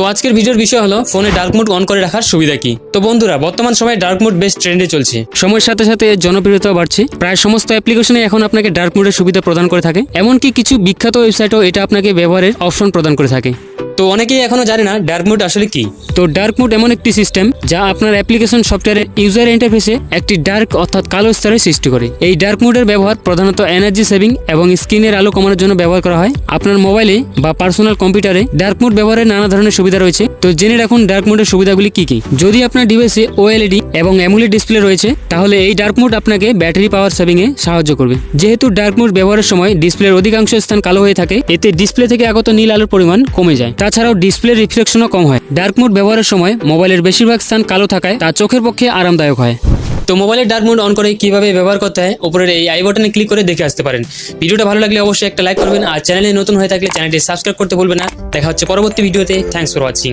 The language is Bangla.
তো আজকের ভিডিওর বিষয় হলো ফোনে ডার্ক মোড অন করে রাখার সুবিধা কি। তো বন্ধুরা, বর্তমান সময়ে ডার্ক মোড বেশ ট্রেন্ডে চলছে। সময়ের সাথে সাথে এর জনপ্রিয়তাও বাড়ছে। প্রায় সমস্ত অ্যাপ্লিকেশনে এখন আপনাকে ডার্ক মোডের সুবিধা প্রদান করে থাকে। এমনকি কিছু বিখ্যাত ওয়েবসাইটও এটা আপনাকে ব্যবহারের অপশন প্রদান করে থাকে। তো অনেকেই এখনো জানে না ডার্ক মোড আসলে কি। তো ডার্ক মোড এমন একটি সিস্টেম যা আপনার অ্যাপ্লিকেশন সফটওয়্যারের ইউজার ইন্টারফেসে একটি ডার্ক অর্থাৎ কালো স্তরের সৃষ্টি করে। এই ডার্ক মোডের ব্যবহার প্রধানত এনার্জি সেভিং এবং স্ক্রিনের আলো কমানোর জন্য ব্যবহার করা হয়। আপনার মোবাইলে বা পার্সোনাল কম্পিউটারে ডার্ক মোড ব্যবহারের নানা ধরনের সুবিধা রয়েছে। তো জেনে রাখুন ডার্ক মোডের সুবিধাগুলি কি কি। যদি আপনার ডিভাইসে ওএলইডি এবং অ্যামোলেড ডিসপ্লে রয়েছে তাহলে এই ডার্ক মোড আপনাকে ব্যাটারি পাওয়ার সেভিং এ সাহায্য করবে। যেহেতু ডার্ক মোড ব্যবহারের সময় ডিসপ্লের অধিকাংশ স্থান কালো হয়ে থাকে, এতে ডিসপ্লে থেকে আগত নীল আলোর পরিমাণ কমে যায়। তাছাড়াও ডিসপ্লে রিফ্লেকশনও কম হয়। ডার্ক মোড ব্যবহারের সময় মোবাইলের বেশিরভাগ স্থান কালো থাকায় তা চোখের পক্ষে আরামদায়ক হয়। তো মোবাইলের ডার্ক মোড অন করে কিভাবে ব্যবহার করতে হয় উপরের এই আই বাটনে ক্লিক করে দেখে আসতে পারেন। ভিডিওটা ভালো লাগলে অবশ্যই একটা লাইক করবেন, আর চ্যানেলে নতুন হয়ে থাকলে চ্যানেলটি সাবস্ক্রাইব করতে ভুলবেন না। দেখা হচ্ছে পরবর্তী ভিডিওতে। Thanks for watching.